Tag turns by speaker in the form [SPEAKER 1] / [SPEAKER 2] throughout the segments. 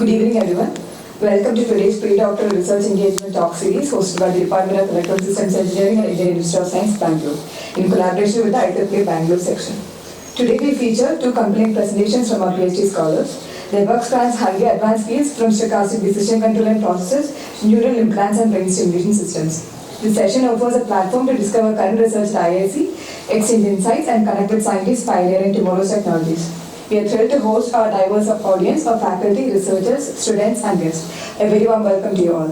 [SPEAKER 1] Good evening, everyone. Welcome to today's pre-doctoral research engagement talk series hosted by the Department of Electrical Systems Engineering and Indian Institute of Science, Bangalore, in collaboration with the IEEE Bangalore section. Today we feature two compelling presentations from our PhD scholars. Their work spans highly advanced fields from stochastic decision control and processes, neural implants and brain stimulation systems. This session offers a platform to discover current research at IIC, exchange insights, and connect with scientists pioneering tomorrow's technologies. We are thrilled to host our diverse audience of faculty, researchers, students, and guests. A very warm welcome to you all.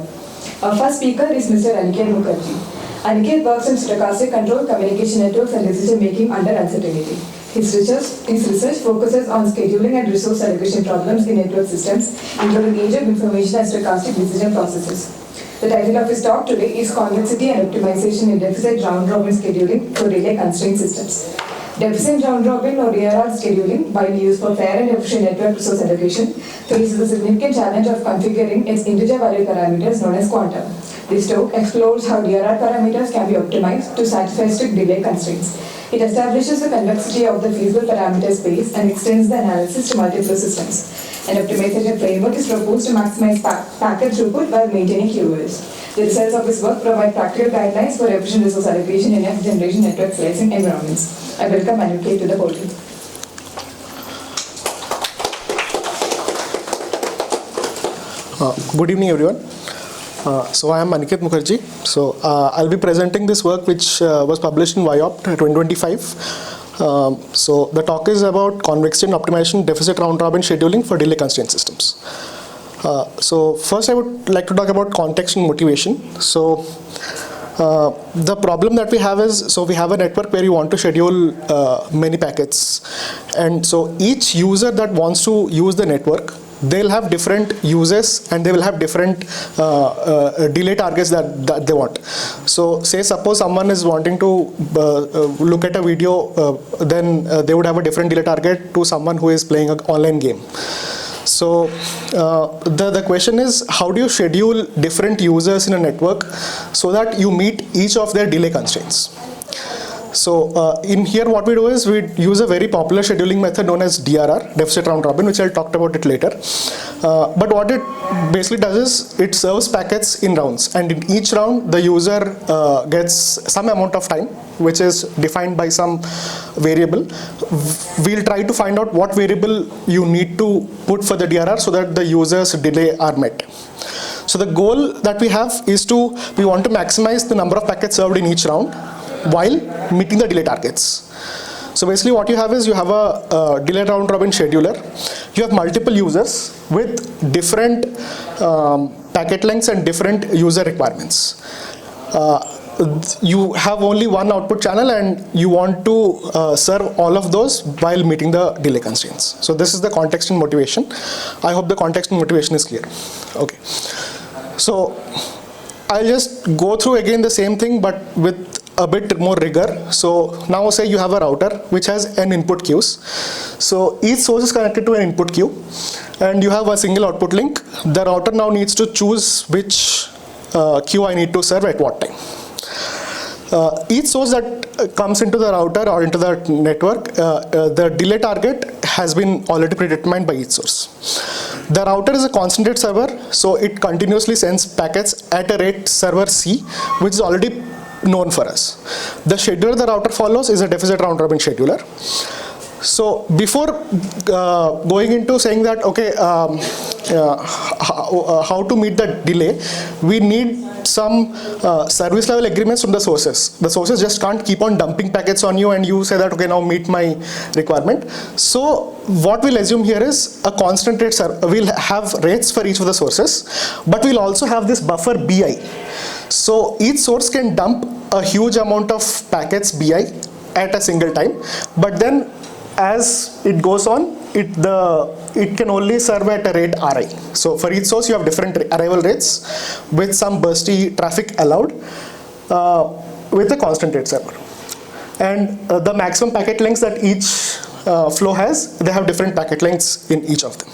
[SPEAKER 1] Our first speaker is Mr. Aniket Mukherjee. Aniket works in stochastic control, communication networks, and decision making under uncertainty. His research focuses on scheduling and resource allocation problems in network systems, including age of information and stochastic decision processes. The title of his talk today is Convexity and Optimization in Deficit Round-Robin Scheduling for Relay Constraint Systems. Deficit round-robin or DRR scheduling, while used for fair and efficient network resource allocation, faces the significant challenge of configuring its integer value parameters known as quanta. This talk explores how DRR parameters can be optimized to satisfy strict delay constraints. It establishes the convexity of the feasible parameter space and extends the analysis to multiple systems. An optimization framework is proposed to maximize packet throughput while maintaining QoS. The results of this work provide practical guidelines for efficient resource allocation in next-generation network slicing environments. I welcome Aniket to the podium.
[SPEAKER 2] Good evening, everyone. So I am Aniket Mukherjee. So I'll be presenting this work which was published in WIOPT 2025. So the talk is about convexity and optimization deficit round-robin scheduling for delay constraint systems. So first I would like to talk about context and motivation. So the problem that we have is, so we have a network where you want to schedule many packets, and so each user that wants to use the network, they'll have different uses and they will have different delay targets that they want. So say suppose someone is wanting to look at a video, then they would have a different delay target to someone who is playing an online game. So the question is, how do you schedule different users in a network so that you meet each of their delay constraints? So in here what we do is we use a very popular scheduling method known as DRR, deficit round robin, which I'll talk about it later. But what it basically does is it serves packets in rounds, and in each round the user gets some amount of time which is defined by some variable. We'll try to find out what variable you need to put for the DRR so that the user's delay are met. So the goal that we have is we want to maximize the number of packets served in each round while meeting the delay targets. So basically what you have is you have a delay round robin scheduler. You have multiple users with different packet lengths and different user requirements. You have only one output channel and you want to serve all of those while meeting the delay constraints. So this is the context and motivation. I hope the context and motivation is clear. Okay. So I'll just go through again the same thing but with a bit more rigor. So now say you have a router which has n input queues. So each source is connected to an input queue and you have a single output link. The router now needs to choose which queue I need to serve at what time. Each source that comes into the router or into the network, the delay target has been already predetermined by each source. The router is a constant server, so it continuously sends packets at a rate server C, which is already known for us. The scheduler the router follows is a deficit round robin scheduler. So before going into saying that okay, how to meet the delay, we need some service level agreements from the sources. The sources just can't keep on dumping packets on you and you say that okay, now meet my requirement. So what we'll assume here is a constant rate server. We'll have rates for each of the sources, but we'll also have this buffer BI. So each source can dump a huge amount of packets BI at a single time, but then as it goes on, it can only serve at a rate Ri. So for each source you have different arrival rates with some bursty traffic allowed with a constant rate server. And the maximum packet lengths that each flow has, they have different packet lengths in each of them.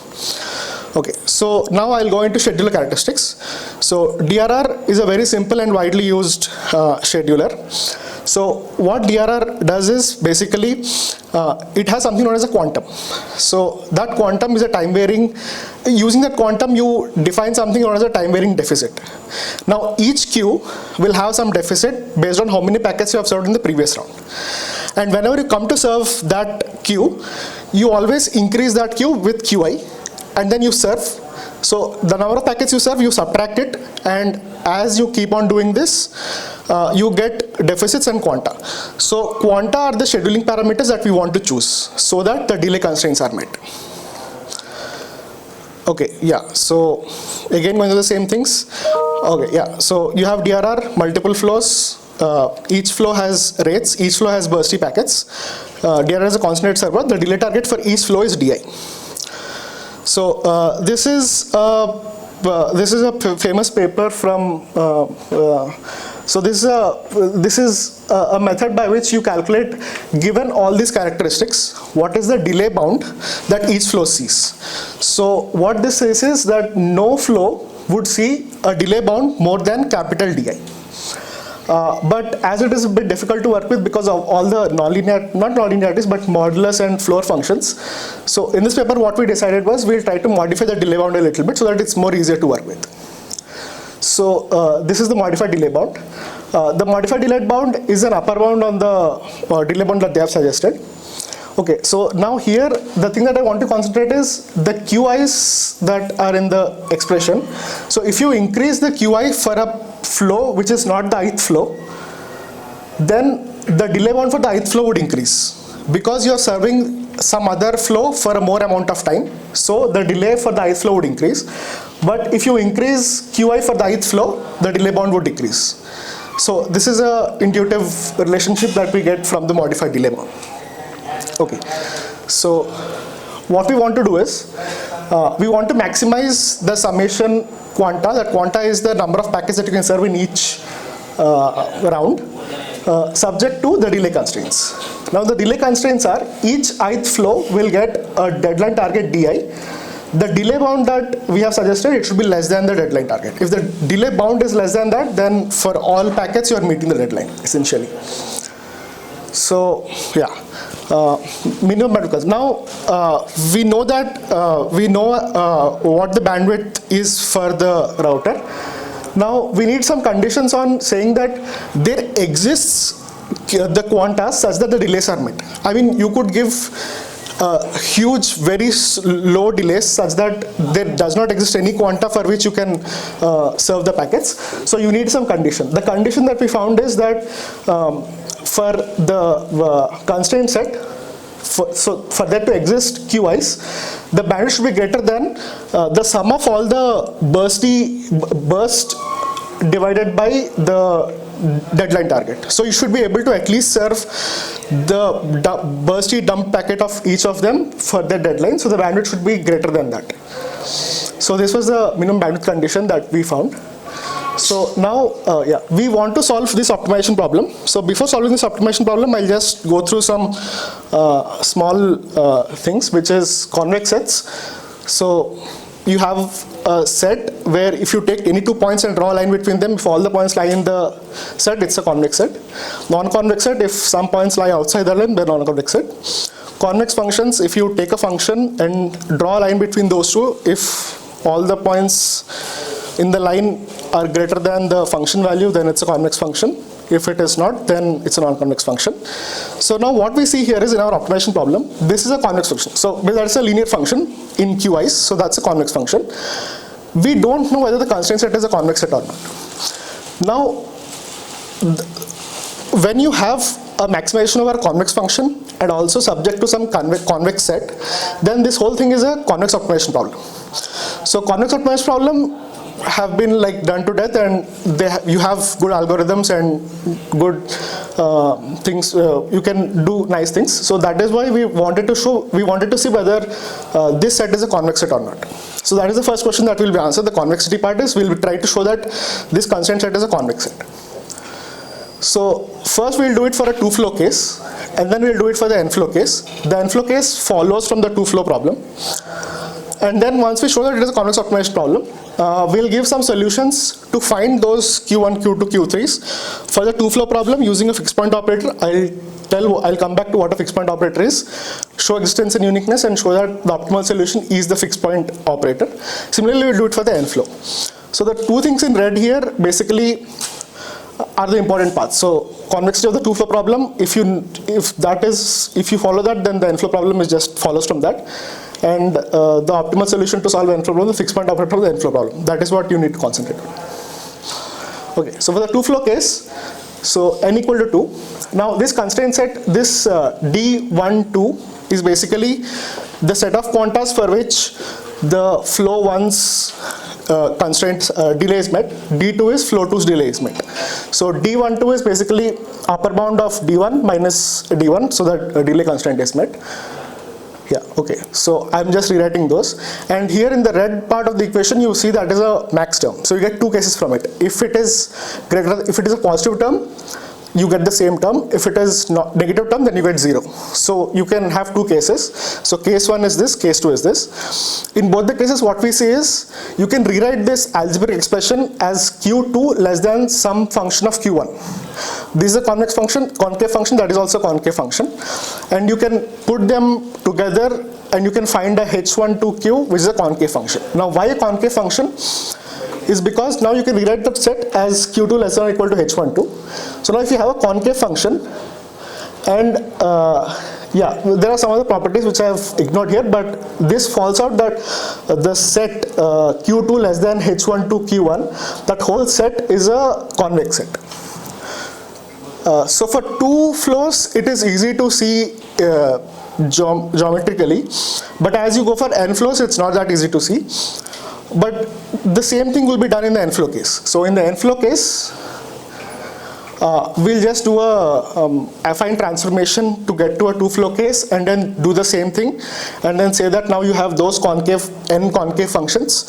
[SPEAKER 2] Okay, so now I'll go into scheduler characteristics. So DRR is a very simple and widely used scheduler. So what DRR does is basically, it has something known as a quantum. So that quantum is a time varying, using that quantum you define something known as a time varying deficit. Now each queue will have some deficit based on how many packets you have served in the previous round. And whenever you come to serve that queue, you always increase that queue with QI, and then you serve. So the number of packets you serve, you subtract it, and as you keep on doing this, you get deficits and quanta. So quanta are the scheduling parameters that we want to choose so that the delay constraints are met. Okay, yeah, so again going to the same things. Okay, yeah, so you have DRR, multiple flows. Each flow has rates, each flow has bursty packets. DRR is a constant rate server. The delay target for each flow is DI. So this is a famous paper from. So this is a method by which you calculate, given all these characteristics, what is the delay bound that each flow sees. So what this says is that no flow would see a delay bound more than capital DI. But as it is a bit difficult to work with because of all the not nonlinearities, but modulus and floor functions. So in this paper, what we decided was we'll try to modify the delay bound a little bit so that it's more easier to work with. So this is the modified delay bound. The modified delay bound is an upper bound on the delay bound that they have suggested. Okay, so now here the thing that I want to concentrate is the QIs that are in the expression. So if you increase the QI for a flow which is not the ith flow, then the delay bound for the ith flow would increase because you are serving some other flow for a more amount of time. So the delay for the ith flow would increase. But if you increase QI for the ith flow, the delay bound would decrease. So this is a intuitive relationship that we get from the modified delay bound. Okay, so what we want to do is we want to maximize the summation quanta. That quanta is the number of packets that you can serve in each round, subject to the delay constraints. Now the delay constraints are each ith flow will get a deadline target DI. The delay bound that we have suggested, it should be less than the deadline target. If the delay bound is less than that, then for all packets you are meeting the deadline essentially. So yeah. Minimum bandwidth. Now we know that what the bandwidth is for the router. Now we need some conditions on saying that there exists the quantas such that the delays are met. I mean, you could give huge, very low delays such that there does not exist any quanta for which you can serve the packets. So you need some condition. The condition that we found is that for the constraint set, for that to exist QIs, the bandwidth should be greater than the sum of all the burst divided by the deadline target. So you should be able to at least serve the bursty dump packet of each of them for their deadline. So the bandwidth should be greater than that. So this was the minimum bandwidth condition that we found. So now, yeah, we want to solve this optimization problem. So before solving this optimization problem, I'll just go through some small things, which is convex sets. So you have a set where if you take any 2 points and draw a line between them, if all the points lie in the set, it's a convex set. Non-convex set, if some points lie outside the line, they're non-convex set. Convex functions, if you take a function and draw a line between those two, if all the points in the line are greater than the function value, then it's a convex function. If it is not, then it's a non-convex function. So now what we see here is in our optimization problem, this is a convex function. So that's a linear function in QIs, so that's a convex function. We don't know whether the constraint set is a convex set or not. Now, when you have a maximization over a convex function and also subject to some convex set, then this whole thing is a convex optimization problem. So convex optimization problem have been like done to death, and you have good algorithms and good things. You can do nice things. So that is why we wanted to see whether this set is a convex set or not. So that is the first question that will be answered. The convexity part is we'll try to show that this constraint set is a convex set. So first we'll do it for a 2-flow case, and then we'll do it for the n-flow case. The n-flow case follows from the 2-flow problem. And then once we show that it is a convex optimization problem, we'll give some solutions to find those Q1, Q2, Q3s. For the two-flow problem, using a fixed point operator, I'll come back to what a fixed point operator is, show existence and uniqueness, and show that the optimal solution is the fixed point operator. Similarly, we'll do it for the n-flow. So the two things in red here basically are the important parts. So convexity of the two-flow problem, if you follow that, then the n-flow problem is just follows from that. And the optimal solution to solve n-flow problem, the fixed point operator of the n-flow problem. That is what you need to concentrate on. Okay, so for the two-flow case, so n equal to 2. Now this constraint set, this D1, 2 is basically the set of quantas for which the flow 1's constraint delay is met. D2 is flow 2's delay is met. So D1, 2 is basically upper bound of D1 minus D1, so that delay constraint is met. Yeah, okay, so I'm just rewriting those, and here in the red part of the equation you see that is a max term, so you get two cases from it. If it is a positive term, you get the same term. If it is not negative term, then you get 0. So you can have two cases. So case 1 is this, case 2 is this. In both the cases, what we say is you can rewrite this algebraic expression as q2 less than some function of q1. This is a convex function, concave function, that is also a concave function, and you can put them together and you can find a h1,2q, which is a concave function. Now why a concave function? Is because now you can rewrite the set as q2 less than or equal to h12. So now if you have a concave function, and there are some other properties which I have ignored here, but this falls out that the set q2 less than h12 q1, that whole set is a convex set. So for two flows it is easy to see geometrically, but as you go for n flows it's not that easy to see. But the same thing will be done in the n-flow case. So in the n-flow case, we'll just do a affine transformation to get to a two-flow case, and then do the same thing, and then say that now you have those n concave functions,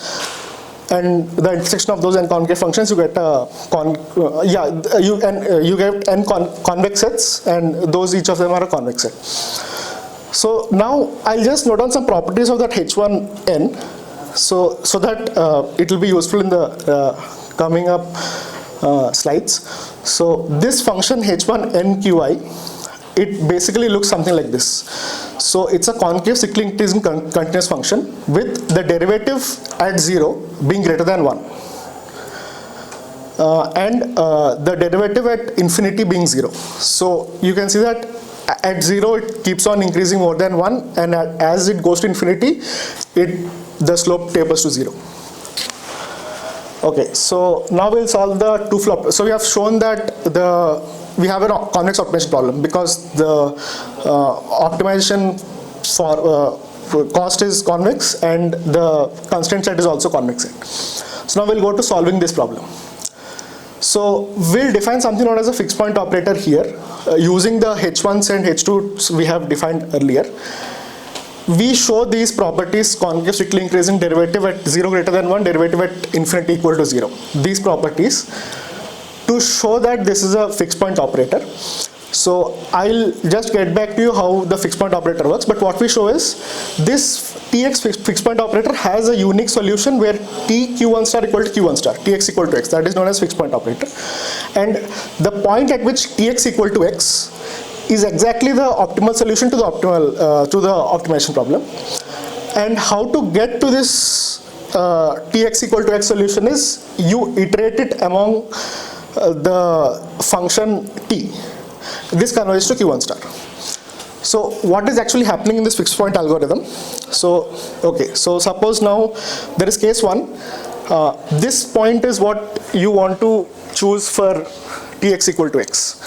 [SPEAKER 2] and the intersection of those n concave functions you get you get n convex sets, and those each of them are a convex set. So now I'll just note down some properties of that h1n. So that it will be useful in the coming up slides. So this function h1nqi, it basically looks something like this. So it's a concave cyclic increasing continuous function with the derivative at 0 being greater than 1. And the derivative at infinity being 0. So you can see that at 0 it keeps on increasing more than 1, and as it goes to infinity, the slope tapers to 0. Okay, so now we'll solve the two-flow. So we have shown that we have a convex optimization problem because the optimization for cost is convex and the constraint set is also convex set. So now we'll go to solving this problem. So we'll define something known as a fixed point operator here using the h1s and h2s we have defined earlier. We show these properties: concave strictly increasing, derivative at 0 greater than 1, derivative at infinity equal to 0. These properties to show that this is a fixed point operator. So I'll just get back to you how the fixed point operator works, but what we show is this Tx fixed point operator has a unique solution where Tq1 star equal to Q1 star, Tx equal to x, that is known as fixed point operator. And the point at which Tx equal to x is exactly the optimal solution to the optimization problem. And how to get to this Tx equal to x solution is you iterate it among the function t. This converges to Q1 star. So what is actually happening in this fixed point algorithm? So suppose now there is case 1. This point is what you want to choose for Tx equal to x.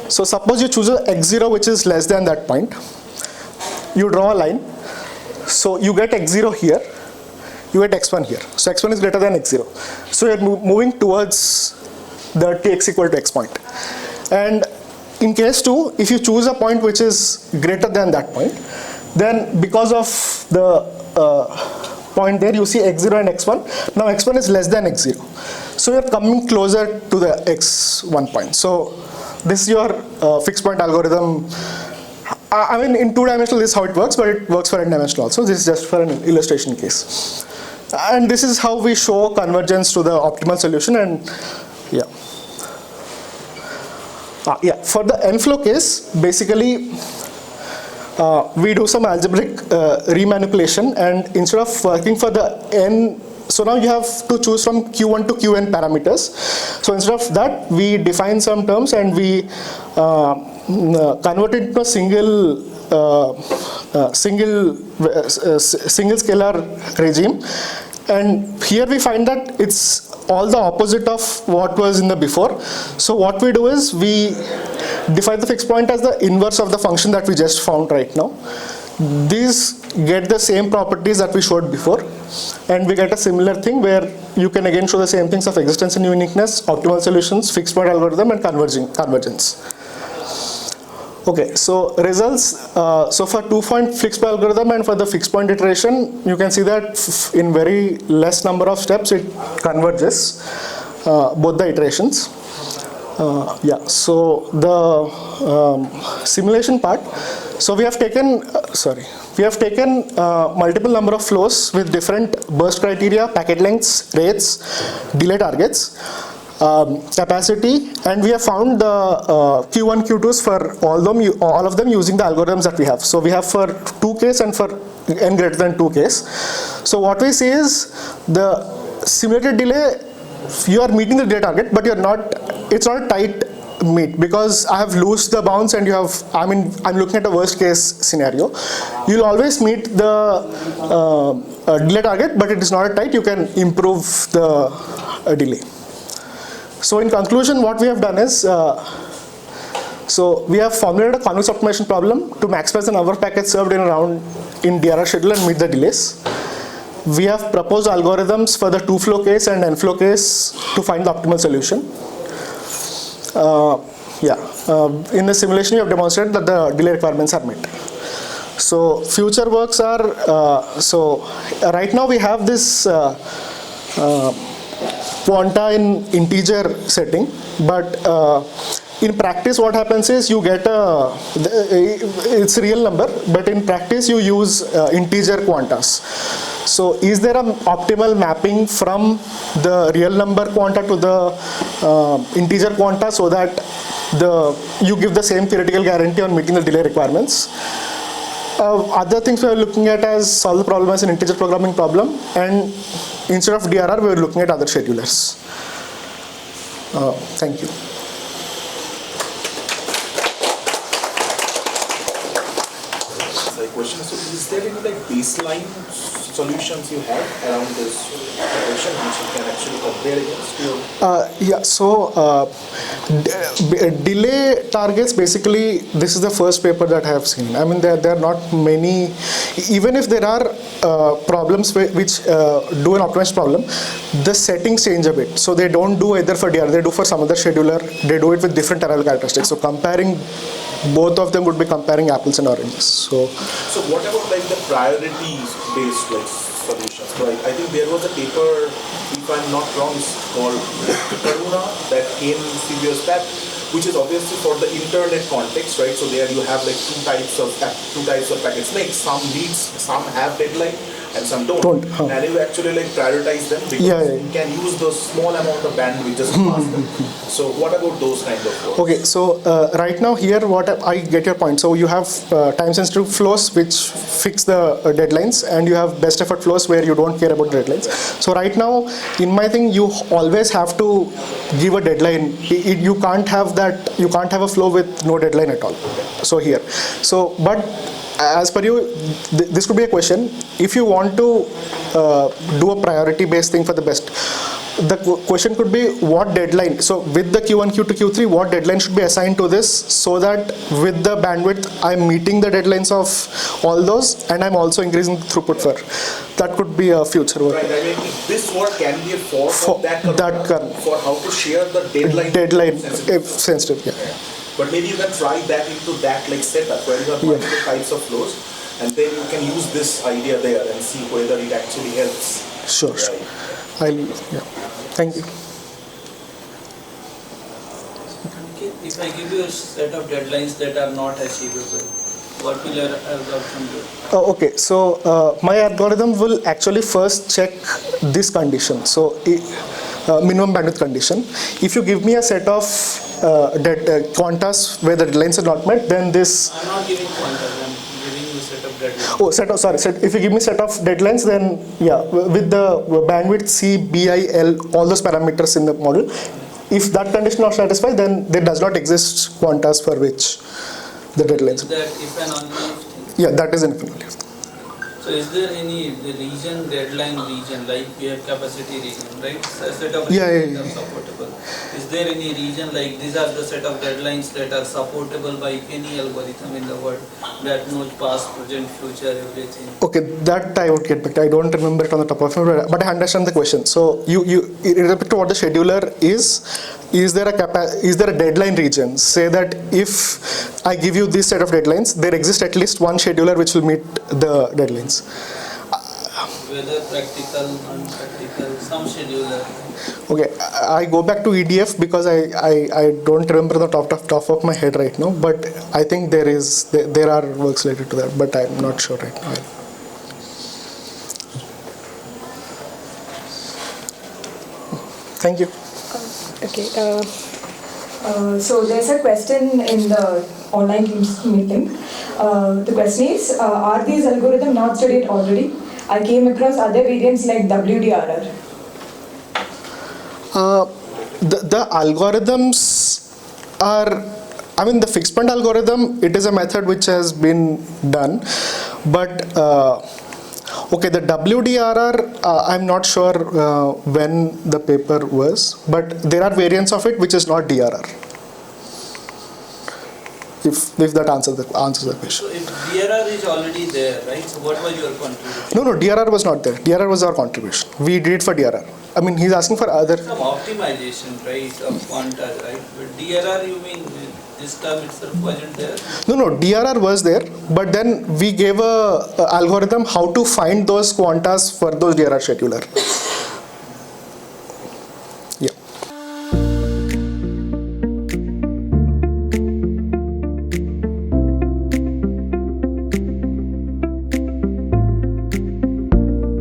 [SPEAKER 2] So suppose you choose a x0 which is less than that point. You draw a line. So you get x0 here. You get x1 here. So x1 is greater than x0. So you're moving towards the Tx equal to x point. And in case 2, if you choose a point which is greater than that point, then because of the point there, you see x0 and x1. Now x1 is less than x0. So you're coming closer to the x1 point. So this is your fixed point algorithm I mean, in two-dimensional, this is how it works, but it works for n-dimensional also. This is just for an illustration case. And this is how we show convergence to the optimal solution. And yeah. For the n-flow case, basically, we do some algebraic remanipulation, and instead of working for the n, so now you have to choose from q1 to qn parameters. So instead of that, we define some terms and we convert it into a single scalar regime. And here we find that it's all the opposite of what was in the before. So what we do is we define the fixed point as the inverse of the function that we just found right now. These get the same properties that we showed before, and we get a similar thing where you can again show the same things of existence and uniqueness, optimal solutions, fixed point algorithm, and convergence. Okay, so results. So for two-point fixed point algorithm and for the fixed point iteration, you can see that in very less number of steps it converges, both the iterations. So the simulation part. So we have taken, multiple number of flows with different burst criteria, packet lengths, rates, delay targets, capacity, and we have found the Q1, Q2s for all of them using the algorithms that we have. So we have for 2 case and for n greater than 2 case. So what we see is the simulated delay, you are meeting the delay target, but it's not a tight meet, because I have loosed the bounds and I'm looking at a worst case scenario. You'll always meet the delay target, but it is not a tight, you can improve the delay. So in conclusion, what we have done is, so we have formulated a convex optimization problem to maximize the number of packets served in a round in DRR schedule and meet the delays. We have proposed algorithms for the 2-flow case and n-flow case to find the optimal solution. In the simulation, we have demonstrated that the delay requirements are met. So future works are, right now we have this quanta in integer setting, but in practice what happens is you get it's a real number, but in practice you use integer quantas. So is there an optimal mapping from the real number quanta to the integer quanta so that you give the same theoretical guarantee on meeting the delay requirements? Other things we are looking at as solve the problem as an integer programming problem, and instead of DRR we are looking at other schedulers. Thank you.
[SPEAKER 3] Question. So is there any baseline solutions you have around this equation which you can actually compare against?
[SPEAKER 2] Delay targets, basically this is the first paper that I have seen. I mean, there are not many, even if there are problems which do an optimized problem, the settings change a bit. So they don't do either for DR, they do for some other scheduler, they do it with different arrival characteristics. So comparing both of them would be comparing apples and oranges. So
[SPEAKER 3] what about the priority-based solutions? Right? I think there was a paper, if I'm not wrong, it's called Karuna that came a few years back, which is obviously for the internet context, right? So there you have two types of packets. Some needs, some have deadline, and some don't. And you actually prioritize them because you can use the small amount of bandwidth just to pass them. So what about those kind of works?
[SPEAKER 2] Okay, so right now here I get your point. So you have time sensitive flows which fix the deadlines, and you have best effort flows where you don't care about the deadlines. So right now in my thing you always have to give a deadline. You can't have a flow with no deadline at all. So here, but as per you, this could be a question. If you want to do a priority based thing for the best, the question could be what deadline. So with the Q1, Q2, Q3, what deadline should be assigned to this so that with the bandwidth I'm meeting the deadlines of all those and I'm also increasing the throughput for. That could be a future work.
[SPEAKER 3] Right. I mean, this work can be a form for how to share the deadline
[SPEAKER 2] sensitive. Yeah.
[SPEAKER 3] But maybe you can try that into that setup where you have multiple types of flows, and then you can use this idea there and see whether it actually helps.
[SPEAKER 2] Sure. Thank you.
[SPEAKER 4] If I give you a set of deadlines that are not achievable, What will your algorithm do?
[SPEAKER 2] Oh, okay, so my algorithm will actually first check this condition. So minimum bandwidth condition. If you give me a set of quantas where the deadlines are not met, then this.
[SPEAKER 4] I'm not giving pointers. I'm giving you a set of deadlines.
[SPEAKER 2] Oh, if you give me set of deadlines, then yeah, with the bandwidth C, B, I, L, all those parameters in the model, if that condition not satisfied, then there does not exist quantas for which the deadlines.
[SPEAKER 4] Is that if and only if thing?
[SPEAKER 2] Yeah, that is infinitely.
[SPEAKER 4] So is there any region, deadline region, like we have capacity region, right? A set of
[SPEAKER 2] Yeah,
[SPEAKER 4] regions
[SPEAKER 2] yeah,
[SPEAKER 4] that are supportable. Is there any region like these are the set of deadlines that are supportable by any algorithm in the world that knows past, present, future, everything?
[SPEAKER 2] Okay, that I would get back to. I don't remember it on the top of my head, but I understand the question. So you in respect to what the scheduler is there a deadline region? Say that if I give you this set of deadlines, there exists at least one scheduler which will meet the deadlines.
[SPEAKER 4] Whether practical, non-practical, some scheduler.
[SPEAKER 2] Okay, I go back to EDF because I don't remember the top of my head right now, but I think there are works related to that, but I'm not sure right now. Thank you.
[SPEAKER 1] Okay. So there's a question in the online Teams meeting. The question is, are these algorithms not studied already? I came across other variants like WDRR.
[SPEAKER 2] The algorithms are, I mean, the fixed point algorithm, it is a method which has been done, but okay, the WDRR, I'm not sure when the paper was, but there are variants of it which is not DRR. If that answers the question.
[SPEAKER 4] So if DRR is already there, right? So what was your contribution?
[SPEAKER 2] No, DRR was not there. DRR was our contribution. We did it for DRR. I mean, he's asking for other.
[SPEAKER 4] Some optimization, right, of quantas, right? But DRR, you mean this term itself wasn't there?
[SPEAKER 2] No, DRR was there, but then we gave a algorithm how to find those quantas for those DRR scheduler.